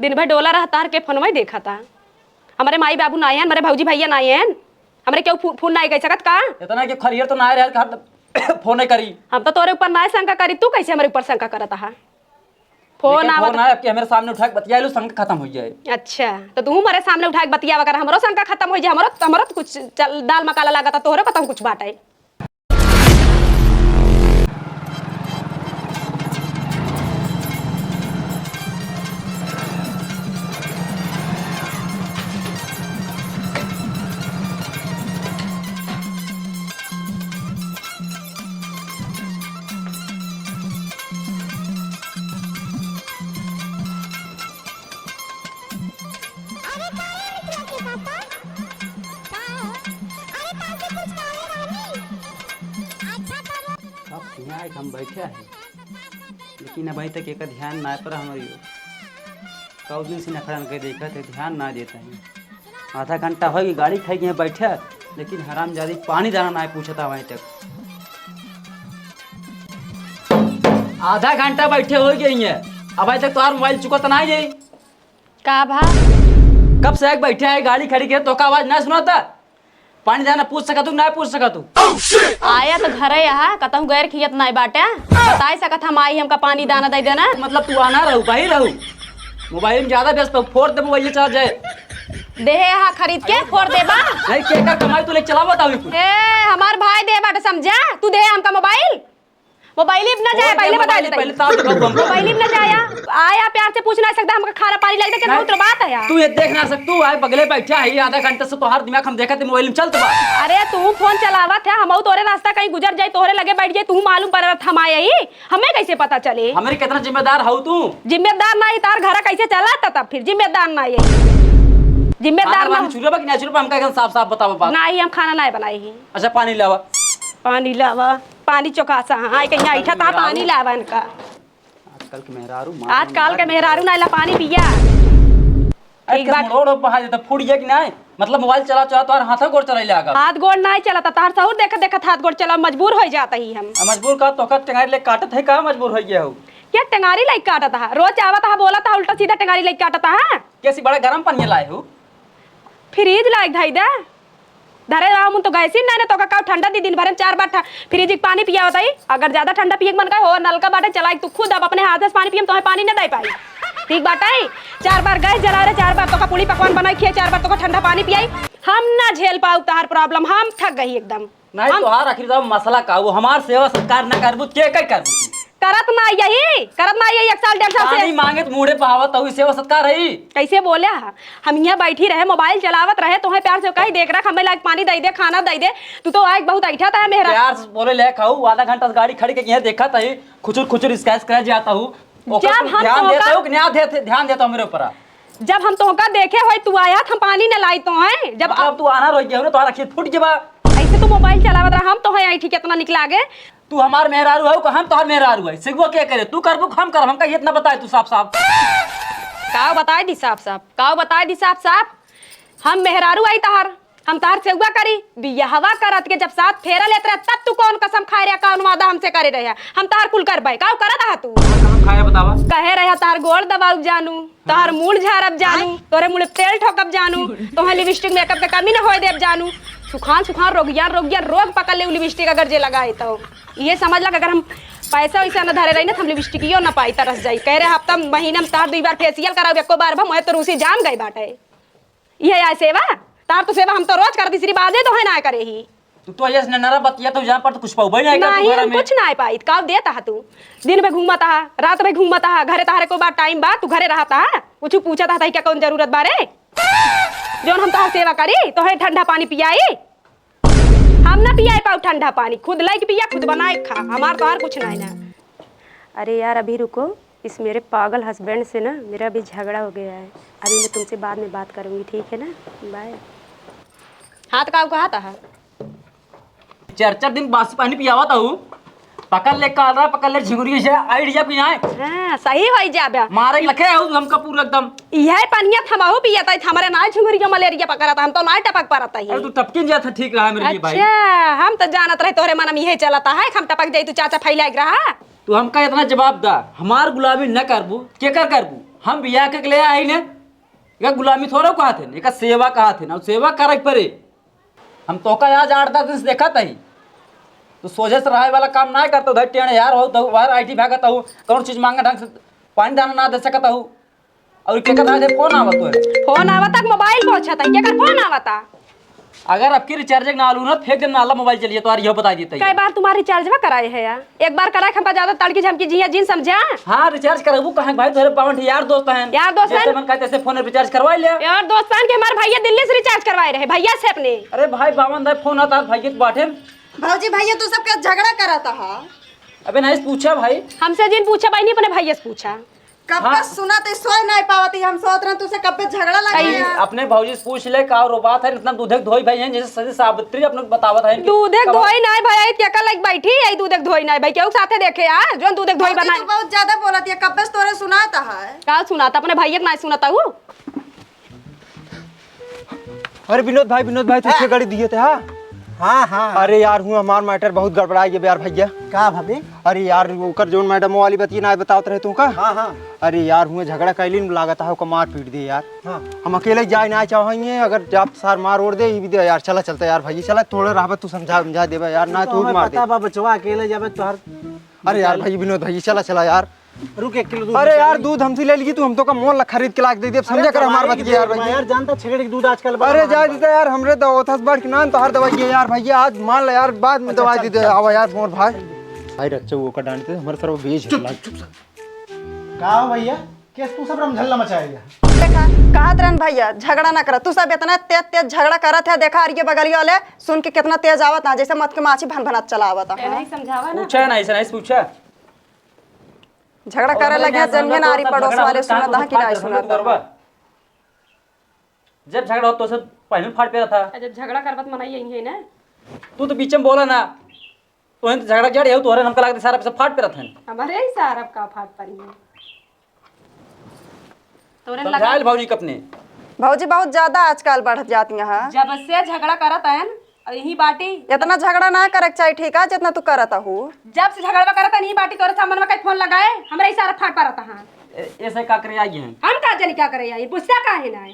दिन भर डोला रहा तार के फोन में देखा था। हमारे माई बाबू ना आए हैं, हमारे भौजी भैया ना आए हैं, हमारे क्यों फोन ना गई सकत का इतना कि खरियर तो ना रहे फोन नहीं करी। हम तो तोरे ऊपर ना शंका करी, तू कैसे हमारे ऊपर शंका करता है? फोन आवत कि हमारे सामने उठा के बतिया लो, शंका खत्म हो जाए। अच्छा तो तू हमारे सामने उठा के बतिया वगैरह हमरो शंका खत्म हो जाए। हमरो तो कुछ दाल मकाला लगा था, तोहरे पता कुछ बात है। हम बैठे हैं लेकिन अभी तक एक ध्यान ना पर हमारी कौ दिन से नखड़ा के देखा थे, ध्यान ना देता है। आधा घंटा हो गई गाड़ी खाई गए बैठे, लेकिन हरामजादी पानी दाना ना पूछता वहीं तक। आधा घंटा बैठे हो गई है, अभी तक तुम्हारा मोबाइल चुका तो नहीं गई का भा? कब से एक बैठे है, गाड़ी खड़ी के तो का आवाज ना सुना था? पानी दाना पूछ सका तू, ना पूछ सका तू? आया तो घर यहाँ कतहु गैर खियत नहीं बाटे, बता सकत हम आई हमका पानी दाना दे देना। मतलब तू आना रहू कहीं रहू, मोबाइल में ज्यादा व्यस्त हो, फोड़ दे मोबाइल चार्ज है दे यहाँ खरीद के फोड़ देबा। नहीं के का कमाई तू ले चलावा तावी कुछ। हमार भाई दे बाटे समझा, तू दे हमका मोबाइल। मोबाइल ही न जाए, पहले बता दे। पहले ताव दिखाओ हमको। मोबाइल ही न जाया, आया प्यार से पूछ ना सकता हमका खाना पानी लग दे, बहुत बात है यार। तू ये देख ना सक, तू आए बगले बैठा है आधा घंटे से, तोहार दिमाग हम देखा थे मोबाइल में चलत बा। अरे तू फोन चलावत है, हम तोरे रास्ता कहीं गुजर जाए तोरे लगे बैठ जाए, तू मालूम पड़त हम आए ही, हमें कैसे पता चले? हमारे कितना जिम्मेदार हो तू? जिम्मेदार नहीं तार घर कैसे चला तब फिर जिम्मेदार नहीं है। जिम्मेदार ना चूल्हा कि ना चूल्हा हमका एकदम साफ साफ बताओ बात। नहीं हम खाना नहीं बनाई ही। अच्छा पानी लावा, पानी लावा, पानी चौकासा हाँ कहीं ऐठा था पानी लावा इनका। आजकल के मेहरारू आजकल के मेहरारू ना ला पानी पिया एक बार रोड बहा देता फूट गया कि नहीं? मतलब मोबाइल चला चला तो हाथ गोड़ चला लेगा, हाथ गोड़ नहीं चलाता तार सहूर देखत देखत हाथ गोड़ चला मजबूर हो जाता ही हम। मजबूर का तो टेंगारी ले काटत है का मजबूर हो गया हो? क्या टेंगारी लाइक काटता है? रोज आवत है बोला था उल्टा सीधा टेंगारी लाइक काटता है। कैसी बड़ा गर्म पानी लाए हो? फ्रिज लाइक धाई दे धरे हम तो गैस ही ना तो का ठंडा दी दिन भर में 4 बार फ्रिज पानी पिया होता है। अगर ज्यादा ठंडा पिए मन का हो नलका बाटे चला तू खुद अब अपने हाथ से पानी पिए तो पानी ना दे पाई। ठीक बात है, 4 बार गैस जला रहे, 4 बार तो का पूरी पकवान बनाई खिए, 4 बार तो का ठंडा पानी पियाई। हम ना झेल पाऊ तार प्रॉब्लम, हम थक गई एकदम। नहीं तोहार आखिर दाव मसला का वो हमार सेवा सत्कार ना करबू के कई करबू? करत ना यही 1 साल 1.5 साल से नहीं मांगे तो मुड़े पहावत तो सेवा सत्कार है। कैसे बोले हम यहाँ बैठी रहे मोबाइल चलावत रहे, तुम्हें प्यार से कहीं देख रहा हमें लाइक पानी दे दे खाना दे दे, तू तो आज बहुत ऐठा था मेरा। प्यार से बोले ले खाऊ, आधा घंटा गाड़ी खड़ी के यहाँ देखा था खुचुर खुचुर स्क्रैच कर जाता हूँ। जब हम ध्यान देता हूँ कि ध्यान देता हूँ मेरे ऊपर। जब हम तोहका देखे हो तू आया हम पानी न लाई तो है, जब अब तू आना रोक गया तो आखिर फूट जबा। ऐसे तो मोबाइल चलावत रहा हम तो है ऐठी कितना निकला गे। तू हमार मेहरारू है हम तोहर मेहरारू है, सिगवा क्या करे? तू करबू हम कर, हमका इतना बताए तू साफ साफ। काव बताए दी साफ साफ, काव बताए दी साफ साफ। हम मेहरारू आई तहार, हम तार सेवा करी बियाहवा करत के जब साथ फेरा लेत रहे तब तू कौन कसम खाए रे, कौन वादा हमसे करे रहे? हम तार कुल करबै काव करत हा तू? हम खाए बतावा कहे रहे तार गोड़ दबाऊ जानू, तार मूड झारब जानू, तोरे मुंह तेल ठोकब जानू, तोहे लिपस्टिक मेकअप के कमी न होय देब जानू। सुखान सुखान रोगिया रोग पकड़ ले लिपस्टिक अगर जे लगाए तो ये समझ लग अगर हम पैसा वैसा न धरे रही ना हम लिपस्टिक न पाई तरस जाई। कह रहे हफ्ता महीना में तार 2 बार फेसियल कराओ, एको बार मैं तो रूसी जाम गई बाटे। ये आय सेवा तार तो सेवा हम तो रोज कर तीसरी बाजे तो है ना करे ही। तू ऐसे नरा बतिया तो जहां पर तो कुछ पाऊ नहीं हम कुछ ना पाई काव देता है तू। दिन में घूमता है, रात में घूमता है, घरे तारे को बात टाइम बाद तू घरे रहता है, कुछ पूछता था क्या कौन जरूरत बारे जोन हम तार सेवा करी तो है ठंडा पानी पियाई। हम ना पियाई पाऊ ठंडा पानी, खुद लाइक पिया खुद बनाए खा, हमार तो कुछ नहीं ना। अरे यार अभी रुको, इस मेरे पागल हस्बैंड से ना मेरा अभी झगड़ा हो गया है, अभी मैं तुमसे बाद में बात करूंगी ठीक है ना? बाय। हाथ काव का हाथ है 4 दिन बासी पानी पियावा था हूँ, पकड़ ले कालरा पकड़ ले झिंगुरी से आइडिया भी ना है। हां सही होई जाबे मारे लखे है हमका पूरा एकदम यह पानिया थमाऊ पियाता हमारे ना झिंगुरिया मलेरिया पकड़ता हम तो ना टपक पारता है। अरे तू टपकिन जा था ठीक रहा मेरे लिए भाई। अच्छा हम तो जानत रहे तोरे मन में यही चलता है हम टपक जाई तू चाचा फैलाग रहा। तू हमका इतना जवाब दा, हमार गुलामी न करबू के कर करबू? हम बिया के ले आई ने एक गुलामी थोड़ा कहा थे एक सेवा कहा थे ना सेवा करे परे हम तो का आज 8-10 दिन से देखा था ही तो सोझे से रहे वाला काम ना करता उधर टेढ़ यार हो तो बाहर आईटी भागता हूँ कौन चीज मांगा ढंग से पानी दाना ना दे सकता हूँ और क्या कहता है फोन आवत है फोन आवता मोबाइल पहुंचा था क्या कर फोन आवता अगर आपकी रिचार्ज ना आलू ना फेंक देना नाला मोबाइल चलिए तो यार यह बता देता कई बार तुम्हारी रिचार्ज में कराए है यार एक बार कराए हमका ज्यादा तड़की झमकी जी जिन समझा हाँ रिचार्ज कराबू कहाँ भाई तेरे पावन यार दोस्त हैं जैसे मन कहते ऐसे फोन रिचार्ज करवा लिया यार दोस्तान के हमारे भैया दिल्ली से रिचार्ज करवाए रहे भैया से अपने अरे भाई बावन भाई फोन आता भैया बाटे भाजी भैया तू सबका झगड़ा कराता है अबे नहीं पूछा भाई हमसे जिन पूछा भाई नहीं अपने भैया से पूछा कब का सुना तो सोच नहीं पावती हम सोच रहे तुझसे कब पे झगड़ा लगा है अपने भौजी से पूछ ले का रो बात है इतना दूधे धोई भाई हैं जैसे सजी सावित्री अपने बतावत है दूधे धोई नहीं भाई क्या कल लाइक बैठी है दूधे धोई नहीं भाई क्यों साथे देखे यार जो दूधे धोई बनाए तू बहुत ज्यादा बोलती है कब पे तोरे सुनाता है का सुनाता अपने भैया के नहीं सुनाता हूँ अरे विनोद भाई तुझे गाड़ी दिए थे हाँ हाँ अरे यार हूँ हमार मैटर बहुत गड़बड़ा है यार भैया का भाभी अरे यार ओकर जोन मैडम वाली बतिए ना बतावत रहे तू का हाँ हाँ अरे यार हुए झगड़ा कैलिन लागत है मार पीट दे यार हाँ हम अकेले जाए ना चाहेंगे अगर जाप सार मार ओढ़ दे ये भी दे यार चला चलता यार भाई चला थोड़ा रहा तू समझा देबा यार ना तू मार दे बता बचवा अकेले जाबे तोहर अरे यार भाई विनोद भाई चला यार रुक 1 किलो दूध अरे यार दूध हमसे ले ली तू हम तो का मोल खरीद के लाग दे दे समझा कर हमार बतिए यार भाई यार जानता छेगड़ के दूध आजकल अरे जा दीदा यार हमरे तो ओथस बढ़ के ना तो हर दवाई है यार भैया आज मान ले यार बाद में दवाई दे दे आवा यार मोर भाई रच्चा वो का डांटते हमारे सर भेज का हो भैया केस तू सब रमझल्ला मचाएगा देखा कहा तरन भैया झगड़ा ना कर तू सब इतना तेज तेज झगड़ा करत है देखा ये बगलिया वाले सुन के कितना तेज आवत ना जैसे मत के माछी भन भनत चलावत नहीं समझावा ना पूछा नहीं पूछा झगड़ा करे लगे जन्मे नारी पड़ोस वाले सुनत है कि नहीं सुनत जब झगड़ा हो तो सब पहले फाट पे था जब झगड़ा करवत मनाई यही है ना तू तो बीच में बोला ना तो झगड़ा जड़ है तोहरे हमका लगता सारा सब फाट पे रहता है हमारे ही सारा का फाट पड़ी है तोरे समझाइल भौजी कपने भौजी बहुत ज्यादा आजकल बढ़ जाती है जब से झगड़ा करत है और यही बाटी इतना झगड़ा ना करे चाहिए ठीक है जितना तू करत हूँ जब से झगड़ा करत है नहीं बाटी तोरे सामने में कई फोन लगाए हमरा ही सारा फाट पड़ता है ऐसे का करे आई हैं हम का जानी क्या करे यार पूछता का है ना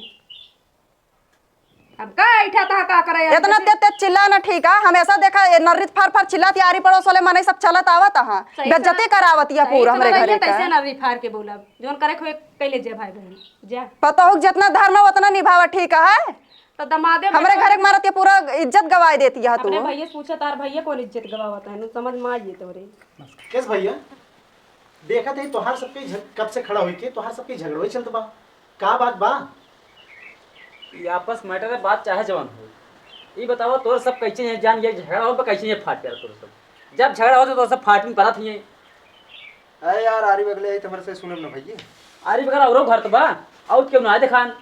अब का ऐठा था का करे यार इतना तेज तेज चिल्ला ना ठीक है हमेशा देखा नर्रित फार फार चिल्लाती आरी पड़ोस वाले मने सब चलत आवत है बेइज्जती करावत है पूरा हमरे घरे का तैसे ना रिफार के बोलब जोन करे खोए कैले जे भाई बहन जा पता हो जितना धर्म है उतना निभावा ठीक है तो दमादे हमरे घरे के मारत ये पूरा इज्जत गवाई देती है तू अपने भैया से पूछा तार भैया कौन इज्जत गवावता है नु समझ में आ ये तोरे केस भैया देखा थे तोहार सबके कब से खड़ा हुई के तोहार सबके झगड़ा ही चलत बा का बात बा ये आपस मैटर है बात चाहे जवान हो ये बताओ तोर सब कैसे हैं जान ये झगड़ा हो कैसे ये फाट पे तोर सब जब झगड़ा होता तो सब फाट में परत ही अरे यार आरी बगले तुम्हारे से सुनब ना भैया आरी बगल औरो घर तो बा और क्यों ना दिखान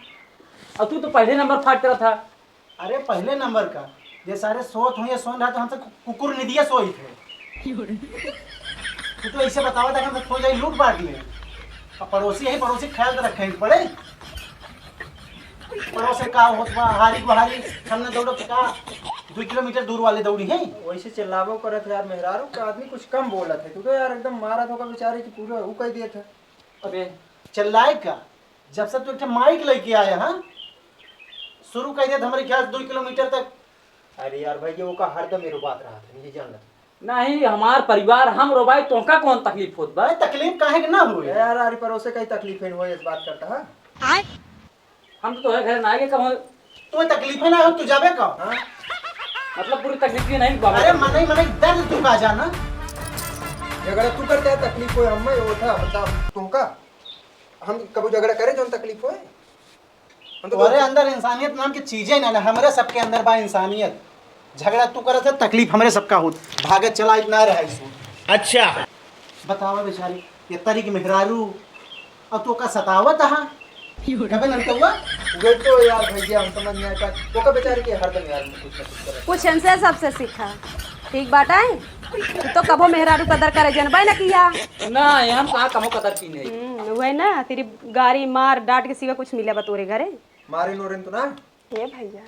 और तू तो पहले नंबर फाट पे था अरे पहले नंबर का ये सारे सोत हुए सोन रहा तो हमसे कुकुर निदिया सोई थे तू तो ऐसे बतावा था कि हम खो जाए लूट बांट ले अब पड़ोसी है पड़ोसी ख्याल तो रखे पड़े पड़ोसे का होत बा हारी गुहारी हमने दौड़ो का 2 किलोमीटर दूर वाले दौड़ी हैं वैसे चिल्लावो करत यार मेहरारू का आदमी कुछ कम बोला थे तू तो यार एकदम मारा था बेचारे की पूरा वो कह दिए थे अबे चिल्लाए का जब से तू एक माइक लेके आया हां शुरू कर दिया हमारे ख्याल 2 किलोमीटर तक अरे यार भैया वो का हरदम मेरो बात रहा था ये जान ले नहीं हमार परिवार हम रोबाई तोका कौन तकलीफ होत बा भाई तकलीफ काहे के ना हुई यार आरी पड़ोसे कई तकलीफ है वो इस बात करता है हम तो घर ना आगे कब तुम्हें तकलीफ है ना हो तू जाबे का हां मतलब पूरी तकलीफ ही नहीं बाबा अरे मने मने दर्द तू का जाना झगड़ा तू करते है तकलीफ होए हमें वो था मतलब तुमका हम कबू झगड़ा करे जो तकलीफ होए हम तो तुम्हारे अंदर इंसानियत नाम की चीजें ना हमारे सबके अंदर बा इंसानियत झगड़ा तू करत है तकलीफ हमरे सबका होत भागे चला इतना रहा इसो अच्छा बतावा बेचारी ये तरीक मेहरारू अब तो का सतावत हां कबे नंत हुआ वो तो यार भैया हम समझ नहीं आता वो का बेचारे के हरदम यार कुछ ना कुछ करे कुछ इनसे सबसे सीखा ठीक बात है तू तो कबो मेहरारू कदर करे जनबाई ना किया ना हम कहां कमो कदर की नहीं वही ना तेरी गाड़ी मार डांट के सिवा कुछ मिला बतोरे घरे मारे नोरेन तो ना ये भैया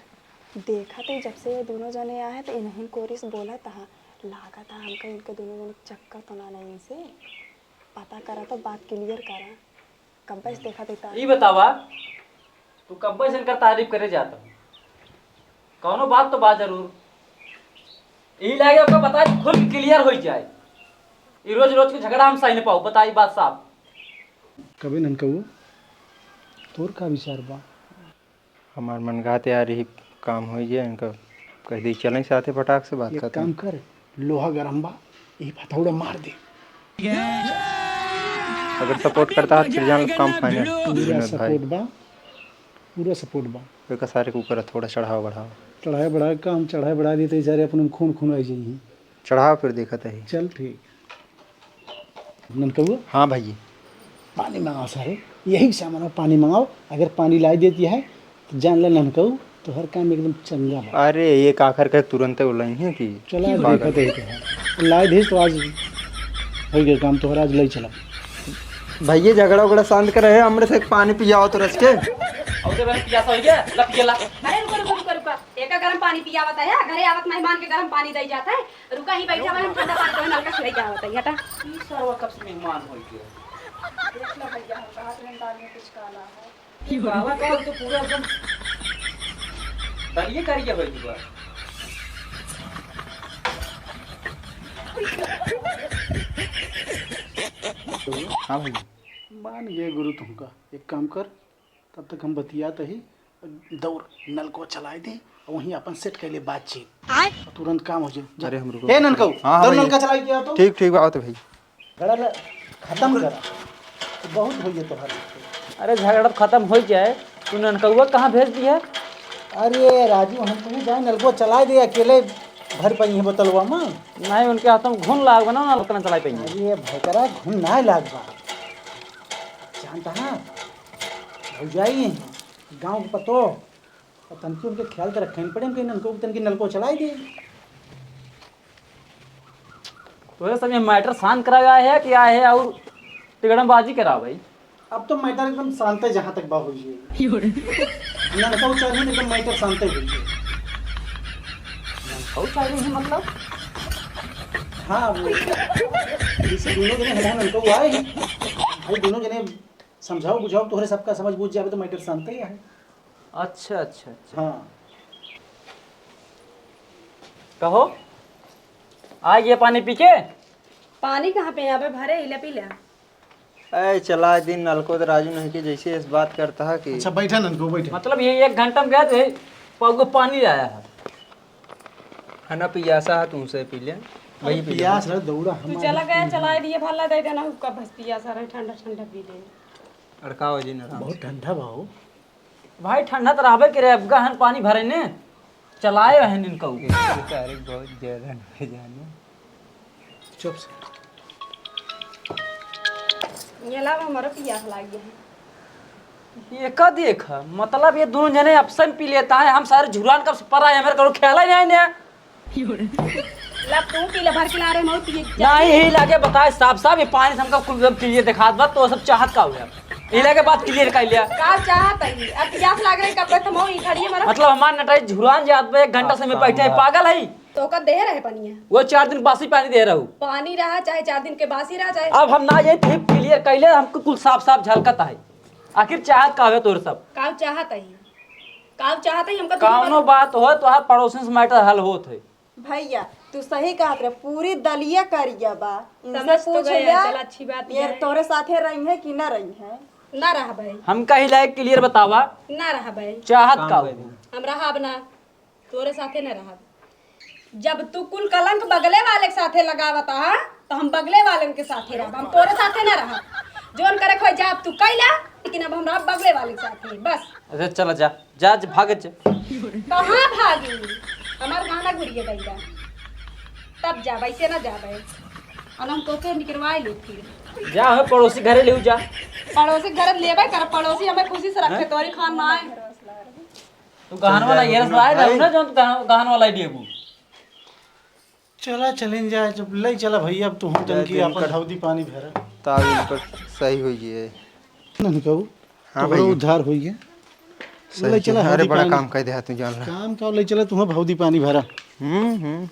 देखा तो जब से ये दोनों जने आए तो इन्हीं कोरिस बोला था लागा था हमका इनके दोनों जने चक्कर तो ना नहीं इनसे पता करा तो बात क्लियर करा कम पैसे देखा देता ई बतावा तू कब से इनका तारीफ करे जाता हूँ कौनो बात तो बात जरूर यही लगे आपको बता खुल क्लियर हो जाए ये रोज रोज के झगड़ा हम सही नहीं पाऊ बताई बात साफ कभी नन कहू तोर का विचार बा हमार मन गाते आ रही काम हो जाए इनका कह दी चलें साथे फटाक से बात एक करते काम हैं कर लोहा गरम बा यही हथौड़ा मार दे अगर सपोर्ट करता है फिर जान काम फाइनल पूरा विनोद भाई सपोर्ट बा पूरा सपोर्ट बा कोई का सारे कुकर थोड़ा चढ़ाओ बढ़ाओ चढ़ाए बढ़ा काम चढ़ाए बढ़ा दी तो सारे अपन खून खून आ जाइए चढ़ाओ फिर देखा है चल ठीक नन कहू हाँ भाई पानी मंगाओ सारे यही सामान में पानी मंगाओ अगर पानी ला देती है तो जान ले नन कहू तो हर काम एकदम चंगा बा अरे ये आखिर का तुरंत उलाई है कि चला देखा तो ला दे तो आज हो गया काम तो आज ले चला भैया झगड़ा उगड़ा शांत कर रहे हमरे से पानी पियाओ तो रस के और जब पियासा हो गया लग गेला अरे रुको एक गरम पानी पिया आवता है घरे आवत मेहमान के गरम पानी दई जाता है रुका ही बैठा हम ठंडा पानी तो नलका से लेके आवता है हटा ई सरवा कब से मेहमान हो गया देख लो भैया हम हाथ में दाल में कुछ काला है बाबा का तो पूरा एकदम दलिए करिए भाई तू हाँ भाई मान गए गुरु तुमका एक काम कर तब तक हम बतियाते ही दौड़ नल को चलाए दे और वहीं अपन सेट कर ले बातचीत और तुरंत काम हो जाए अरे हम रुको हे ननकऊ हाँ, दौड़ भैया। नल का चलाई किया तो ठीक ठीक बात है भाई गड़ा खत्म करा तो बहुत हो गया तुम्हारे अरे झगड़ा खत्म हो जाए तू ननकौआ कहाँ भेज दी है अरे राजू हम तुम्हें जाए नल को चलाए दे अकेले भर पाई है बोतलवा में नहीं उनके हाथों में घुन लाग बना ना उतना चलाई पाएंगे अरे भकरा घुन ना लाग बा जानता है हो जाइए गांव के पतो और तनकी उनके ख्याल तो रखे पड़े कि नलको तनकी नल को चलाई दे तो सब ये मैटर शांत कराया है कि आए है और तिगड़मबाजी करा भाई अब तो मैटर एकदम शांत है जहाँ तक बा हो जाए नलको चल एकदम मैटर शांत हो जाए और चाहिए है मतलब हाँ वो जैसे दोनों जने हमारे नलको आए हैं भाई दोनों जने समझाओ बुझाओ तोहरे सबका समझ बुझ जाए तो मैटर शांत ही है अच्छा अच्छा अच्छा हाँ कहो आ गया पानी पी के पानी कहाँ पे यहाँ पे भरे इले पी ले अरे चला दिन नलको तो राजू नहीं कि जैसे इस बात करता है कि अच्छा बैठा नलको बैठा मतलब ये 1 घंटा में गए थे पग पानी आया है है ना पियासा है तुमसे पी ले वही पियास रहा दौड़ा तू हम चला गया चलाए दिए भला दे देना हुक्का बस पिया सारा ठंडा ठंडा पी ले अड़का हो जी ना बहुत ठंडा भाव भाई ठंडा तो रहबे करे अब गहन पानी भरे ने चलाए हैं इनको बेचारे बहुत ज्यादा नहीं जाने चुप से ये ला हमारा पियास लाग गया है ये का देख मतलब ये दोनों जने अपसन पी लेता है हम सारे झुरान कब से परा है मेरे को ख्याल ही नहीं है ला तू पी ले भर के ला रहे मौत पिए नहीं ही लाके बताए साफ साफ ये पानी से हमका कुल क्लियर दिखा दो तो सब चाहत का हुआ ये लाके बात क्लियर कर लिया का चाहत है अब पियास लाग रही कब तक हम ही खड़ी है मरा मतलब हमारे नटाई झुरान जात पे 1 घंटा से मैं बैठे है पागल है तो का दे रहे पानी है वो 4 दिन बासी पानी दे रहा हूँ पानी रहा चाहे 4 दिन के बासी रहा चाहे अब हम ना ये थे क्लियर कर ले हमको कुल साफ साफ झलकता है आखिर चाहत का हुआ तोर सब काव चाहत है काव चाहत है हमका कौनो बात हो तो हर पड़ोसन से मैटर हल होत है भैया तू सही कहत रहे पूरी दलिया करिया बा इनसे समझ तो पूछ गए, लिया चल अच्छी बात ये है। तोरे साथे रही है कि ना रही है ना रहा भाई हम कही लायक क्लियर बतावा ना रहा भाई चाहत का हुआ हम रहा ना तोरे साथे न रहा जब तू कुल कलंक बगले वाले के साथे लगावता है तो हम बगले वाले के साथे रहा हम तोरे साथे न रहा जोन करे खोई जा तू कैला लेकिन अब हमरा बगले वाले के साथे बस अच्छा चला जा जा भाग जा कहाँ भागी हमार गाना घुरिए दैया तब जा वैसे ना जाबे और हम तोके निकलवाई ले फिर जा हो पड़ोसी घरे ले जा पड़ोसी घर लेबे कर पड़ोसी हमें खुशी से रखे तोरी खान ना आए तू गहन वाला ये रसलाए ना ना जो गहन वाला डेबू चला चलें जाए जब ले चला भैया अब तू हम टंकी अपन हौदी पानी भरा ताब इन पर सही हो जी ननकऊ हाँ तो भैया। उद्धार हो गया ले सही चला अरे हौदी बड़ा पानी। काम कर दे तू जान ला काम का ले चला तुम्हें हौदी पानी भरा हम्म